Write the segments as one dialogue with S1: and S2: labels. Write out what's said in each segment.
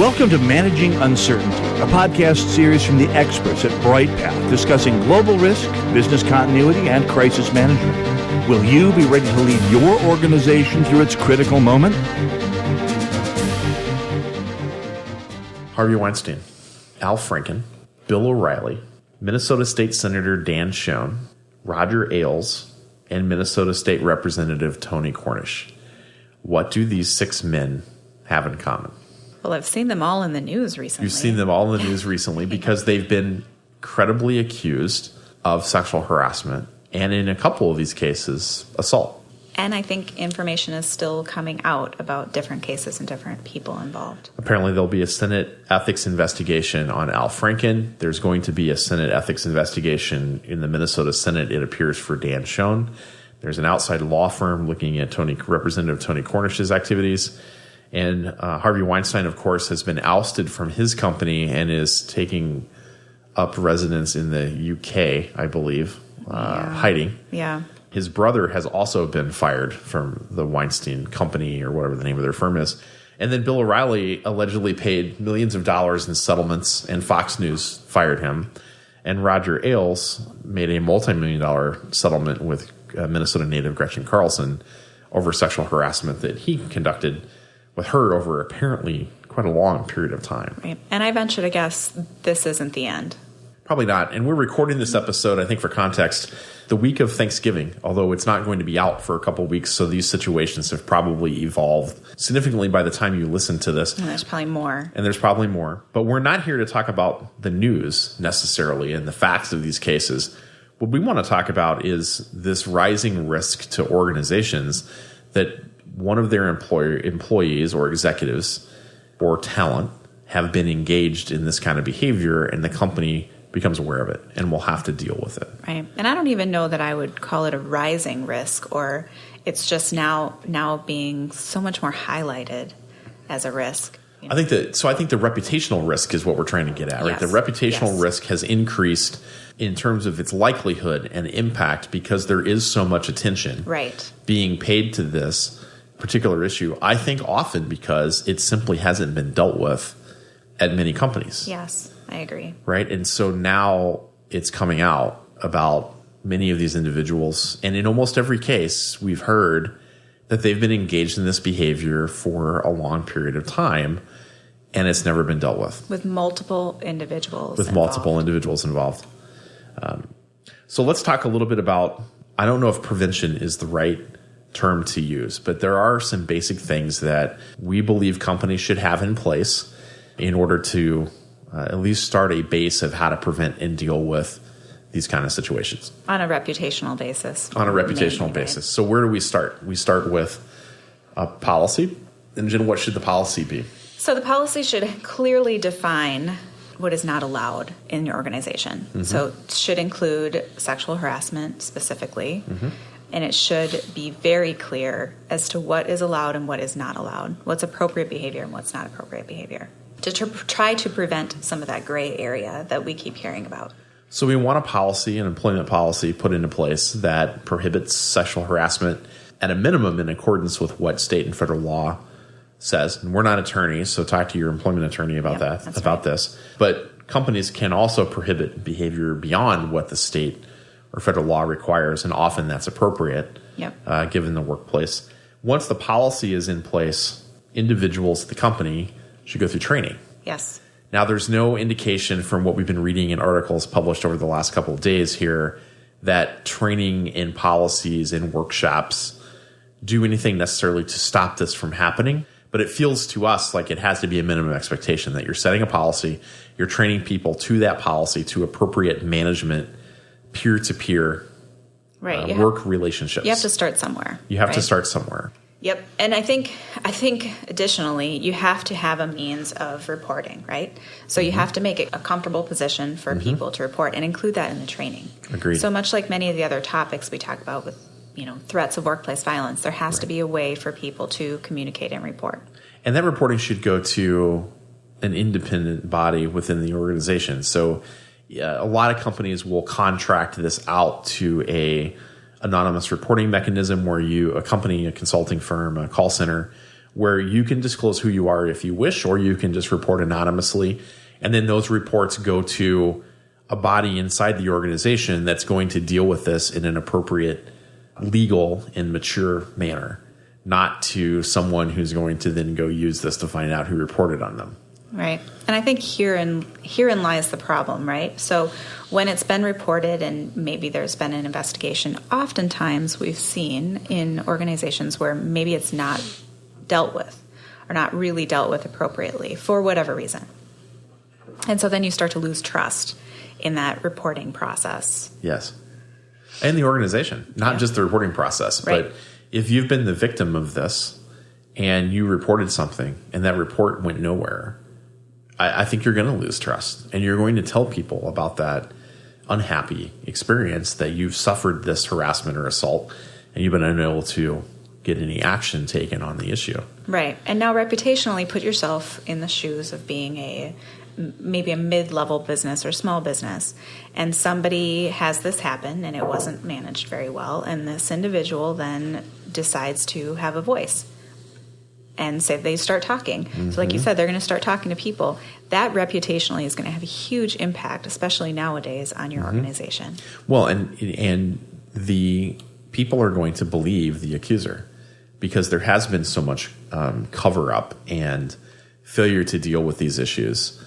S1: Welcome to Managing Uncertainty, a podcast series from the experts at Bryghtpath discussing global risk, business continuity, and crisis management. Will you be ready to lead your organization through its critical moment?
S2: Harvey Weinstein, Al Franken, Bill O'Reilly, Minnesota State Senator Dan Schoen, Roger Ailes, and Minnesota State Representative Tony Cornish. What do these six men have in common?
S3: Well, I've seen them all in the news recently.
S2: You've seen them all in the news recently because they've been credibly accused of sexual harassment and, in a couple of these cases, assault.
S3: And I think information is still coming out about different cases and different people involved.
S2: Apparently, there'll be a Senate ethics investigation on Al Franken. There's going to be a Senate ethics investigation in the Minnesota Senate, it appears, for Dan Schoen. There's an outside law firm looking at Representative Tony Cornish's activities. And Harvey Weinstein, of course, has been ousted from his company and is taking up residence in the UK, I believe, hiding.
S3: Yeah.
S2: His brother has also been fired from the Weinstein Company, or whatever the name of their firm is. And then Bill O'Reilly allegedly paid millions of dollars in settlements, and Fox News fired him. And Roger Ailes made a multi-million-dollar settlement with Minnesota native Gretchen Carlson over sexual harassment that he conducted with her over apparently quite a long period of time.
S3: Right. And I venture to guess this isn't the end.
S2: Probably not. And we're recording this episode, I think for context, the week of Thanksgiving, although it's not going to be out for a couple of weeks, so these situations have probably evolved significantly by the time you listen to this.
S3: And there's probably more.
S2: But we're not here to talk about the news necessarily and the facts of these cases. What we want to talk about is this rising risk to organizations that one of their employees or executives or talent have been engaged in this kind of behavior, and the company becomes aware of it and will have to deal with it.
S3: Right. And I don't even know that I would call it a rising risk, or it's just now being so much more highlighted as a risk. You know?
S2: I think the reputational risk is what we're trying to get at, right?
S3: Yes.
S2: The reputational risk has increased in terms of its likelihood and impact because there is so much attention being paid to this particular issue. I think often because it simply hasn't been dealt with at many companies.
S3: Yes, I agree.
S2: Right? And so now it's coming out about many of these individuals. And in almost every case, we've heard that they've been engaged in this behavior for a long period of time, and it's never been dealt with.
S3: With multiple individuals
S2: involved. So let's talk a little bit about, I don't know if prevention is the right term to use, but there are some basic things that we believe companies should have in place in order to at least start a base of how to prevent and deal with these kind of situations.
S3: On a reputational basis.
S2: Basis. So where do we start? We start with a policy. And Jen, what should the policy be?
S3: So the policy should clearly define what is not allowed in your organization. Mm-hmm. So it should include sexual harassment specifically. Mm-hmm. And it should be very clear as to what is allowed and what is not allowed, what's appropriate behavior and what's not appropriate behavior, to try to prevent some of that gray area that we keep hearing about.
S2: So we want a policy, an employment policy put into place that prohibits sexual harassment at a minimum in accordance with what state and federal law says. And we're not attorneys, so talk to your employment attorney about this. But companies can also prohibit behavior beyond what the state or federal law requires, and often that's appropriate given the workplace. Once the policy is in place, individuals at the company should go through training.
S3: Yes.
S2: Now, there's no indication from what we've been reading in articles published over the last couple of days here that training in policies and workshops do anything necessarily to stop this from happening. But it feels to us like it has to be a minimum expectation that you're setting a policy, you're training people to that policy, to appropriate management, peer-to-peer work relationships.
S3: You have to start somewhere. Yep. And I think additionally, you have to have a means of reporting, right? So you have to make it a comfortable position for people to report and include that in the training.
S2: Agreed.
S3: So much like many of the other topics we talk about with, threats of workplace violence, there has to be a way for people to communicate and report.
S2: And that reporting should go to an independent body within the organization. So a lot of companies will contract this out to a anonymous reporting mechanism where a company, a consulting firm, a call center where you can disclose who you are if you wish, or you can just report anonymously. And then those reports go to a body inside the organization that's going to deal with this in an appropriate, legal, and mature manner, not to someone who's going to then go use this to find out who reported on them.
S3: Right. And I think herein lies the problem, right? So when it's been reported and maybe there's been an investigation, oftentimes we've seen in organizations where maybe it's not dealt with or not really dealt with appropriately for whatever reason. And so then you start to lose trust in that reporting process.
S2: Yes. And the organization, not just the reporting process,
S3: right.
S2: But if you've been the victim of this and you reported something and that report went nowhere, I think you're going to lose trust, and you're going to tell people about that unhappy experience that you've suffered this harassment or assault and you've been unable to get any action taken on the issue.
S3: Right. And now reputationally put yourself in the shoes of being maybe a mid-level business or small business, and somebody has this happen and it wasn't managed very well, and this individual then decides to have a voice and say they start talking. Mm-hmm. So like you said, they're going to start talking to people. That reputationally is going to have a huge impact, especially nowadays, on your organization.
S2: Well, and the people are going to believe the accuser because there has been so much cover-up and failure to deal with these issues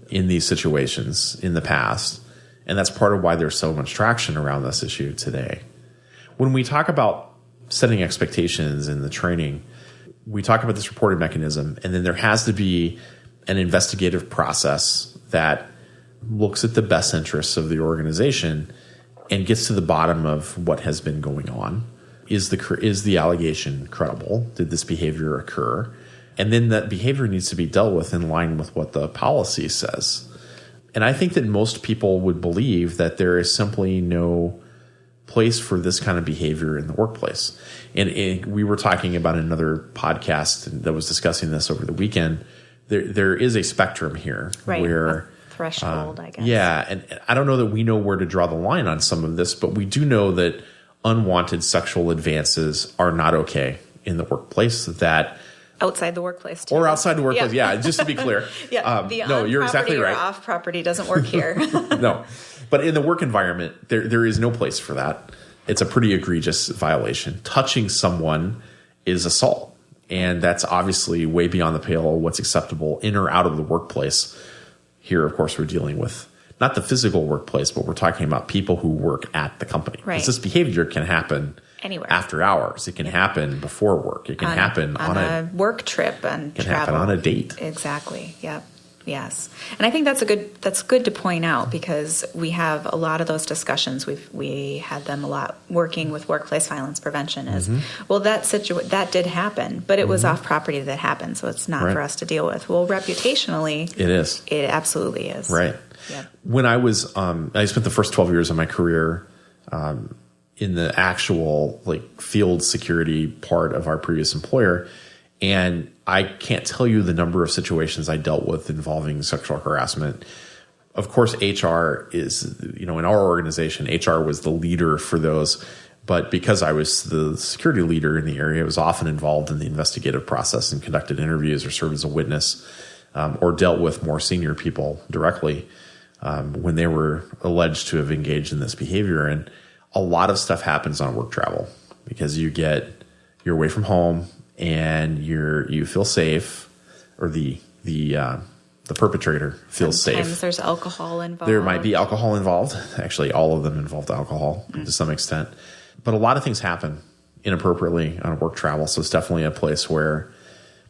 S2: in these situations in the past. And that's part of why there's so much traction around this issue today. When we talk about setting expectations in the training, we talk about this reporting mechanism, and then there has to be an investigative process that looks at the best interests of the organization and gets to the bottom of what has been going on. Is the allegation credible? Did this behavior occur? And then that behavior needs to be dealt with in line with what the policy says. And I think that most people would believe that there is simply no place for this kind of behavior in the workplace. And we were talking about another podcast that was discussing this over the weekend. There is a spectrum here,
S3: right,
S2: where
S3: a threshold, I guess.
S2: Yeah, and I don't know that we know where to draw the line on some of this, but we do know that unwanted sexual advances are not okay in the workplace. That
S3: outside the workplace, too.
S2: Or outside the workplace, yeah, just to be clear.
S3: The
S2: no, you're exactly right.
S3: Or off property doesn't work here.
S2: No. But in the work environment, there is no place for that. It's a pretty egregious violation. Touching someone is assault. And that's obviously way beyond the pale of what's acceptable in or out of the workplace. Here, of course, we're dealing with not the physical workplace, but we're talking about people who work at the company.
S3: Right.
S2: Because this behavior can happen
S3: anywhere,
S2: after hours. It can happen before work. It can happen on
S3: a work trip and
S2: can
S3: travel.
S2: happen on a date.
S3: Exactly. Yep. Yes. And I think that's good to point out, because we have a lot of those discussions. We had them a lot working with workplace violence prevention well, that did happen, but it was off property that happened. So it's not for us to deal with. Well, reputationally,
S2: it is.
S3: It absolutely is.
S2: Right.
S3: Yep.
S2: When I was, I spent the first 12 years of my career, in the actual field security part of our previous employer. And I can't tell you the number of situations I dealt with involving sexual harassment. Of course, HR is, in our organization, HR was the leader for those. But because I was the security leader in the area, I was often involved in the investigative process and conducted interviews or served as a witness, or dealt with more senior people directly when they were alleged to have engaged in this behavior. And a lot of stuff happens on work travel because you're away from home, and you feel safe, or the perpetrator feels safe.
S3: Sometimes there's alcohol involved.
S2: There might be alcohol involved. Actually, all of them involved alcohol to some extent. But a lot of things happen inappropriately on work travel, so it's definitely a place where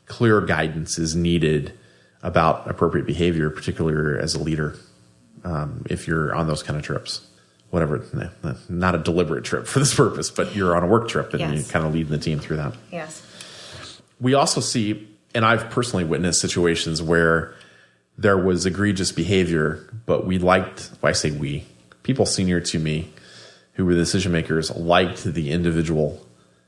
S2: clear guidance is needed about appropriate behavior, particularly as a leader, if you're on those kind of trips. Whatever, not a deliberate trip for this purpose, but you're on a work trip, and you kind of lead the team through that.
S3: Yes.
S2: We also see, and I've personally witnessed situations where there was egregious behavior, but people senior to me who were the decision makers liked the individual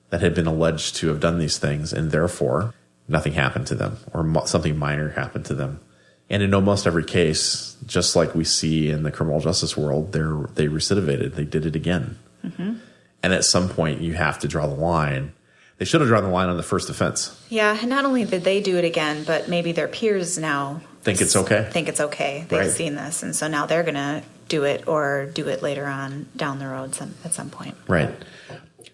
S2: that had been alleged to have done these things, and therefore nothing happened to them, or something minor happened to them. And in almost every case, just like we see in the criminal justice world, they recidivated. They did it again. Mm-hmm. And at some point, you have to draw the line. They should have drawn the line on the first offense.
S3: Yeah, and not only did they do it again, but maybe their peers now
S2: Think it's okay.
S3: They've
S2: Right.
S3: seen this, and so now they're going to do it or do it later on down the road at some point.
S2: Right.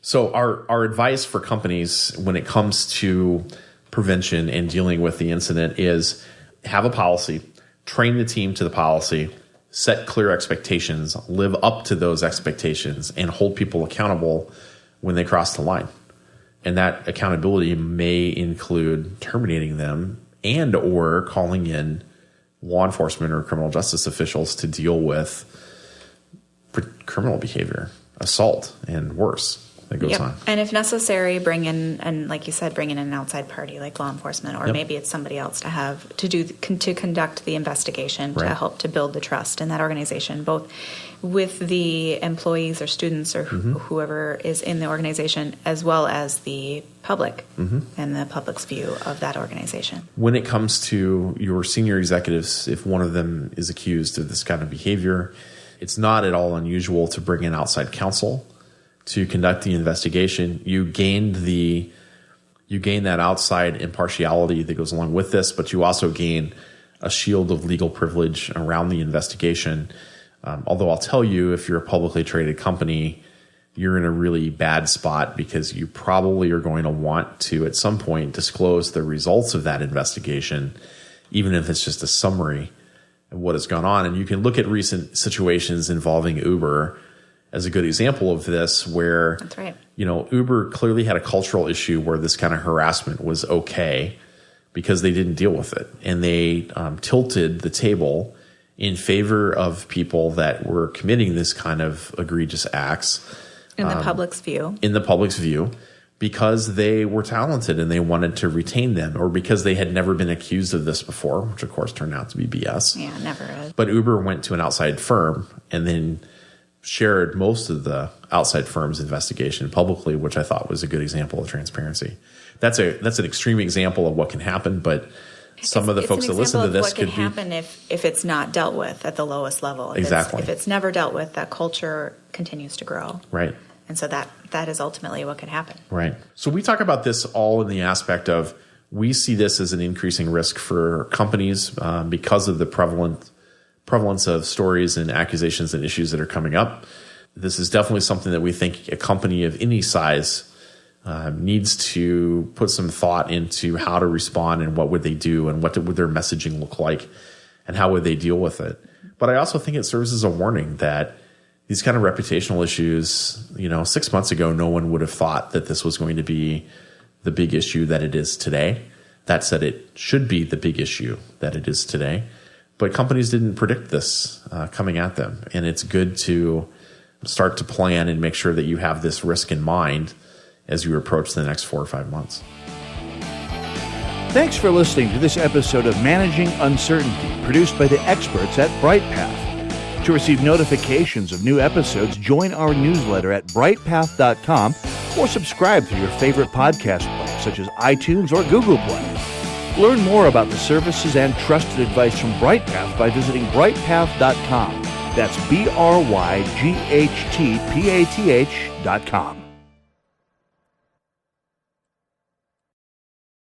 S2: So our advice for companies when it comes to prevention and dealing with the incident is have a policy, train the team to the policy, set clear expectations, live up to those expectations, and hold people accountable when they cross the line. And that accountability may include terminating them and or calling in law enforcement or criminal justice officials to deal with criminal behavior, assault, and worse that goes on.
S3: And if necessary, bring in, and like you said, bring in an outside party like law enforcement, or maybe it's somebody else to conduct the investigation to help to build the trust in that organization, both with the employees or students or whoever is in the organization, as well as the public and the public's view of that organization.
S2: When it comes to your senior executives, if one of them is accused of this kind of behavior, it's not at all unusual to bring in outside counsel to conduct the investigation. You gain that outside impartiality that goes along with this, but you also gain a shield of legal privilege around the investigation. Although I'll tell you, if you're a publicly traded company, you're in a really bad spot because you probably are going to want to, at some point, disclose the results of that investigation, even if it's just a summary of what has gone on. And you can look at recent situations involving Uber as a good example of this, where
S3: That's right.
S2: Uber clearly had a cultural issue where this kind of harassment was okay because they didn't deal with it. And they tilted the table in favor of people that were committing this kind of egregious acts.
S3: In the public's view.
S2: In the public's view, because they were talented and they wanted to retain them, or because they had never been accused of this before, which of course turned out to be BS.
S3: Yeah, never is.
S2: But Uber went to an outside firm and then shared most of the outside firm's investigation publicly, which I thought was a good example of transparency. That's an extreme example of what can happen, but some of the folks that listen to this could be...
S3: What can happen if it's not dealt with at the lowest level.
S2: Exactly.
S3: If it's never dealt with, that culture continues to grow.
S2: Right.
S3: And so that is ultimately what could happen.
S2: Right. So we talk about this all in the aspect of we see this as an increasing risk for companies because of the prevalence of stories and accusations and issues that are coming up. This is definitely something that we think a company of any size needs to put some thought into how to respond and what would they do and what would their messaging look like and how would they deal with it. But I also think it serves as a warning that these kind of reputational issues, 6 months ago, no one would have thought that this was going to be the big issue that it is today. That said, it should be the big issue that it is today. But companies didn't predict this coming at them. And it's good to start to plan and make sure that you have this risk in mind as you approach the next 4 or 5 months.
S1: Thanks for listening to this episode of Managing Uncertainty, produced by the experts at Bryghtpath. To receive notifications of new episodes, join our newsletter at bryghtpath.com or subscribe through your favorite podcast player, such as iTunes or Google Play. Learn more about the services and trusted advice from Bryghtpath by visiting bryghtpath.com. That's BRYGHTPATH.com.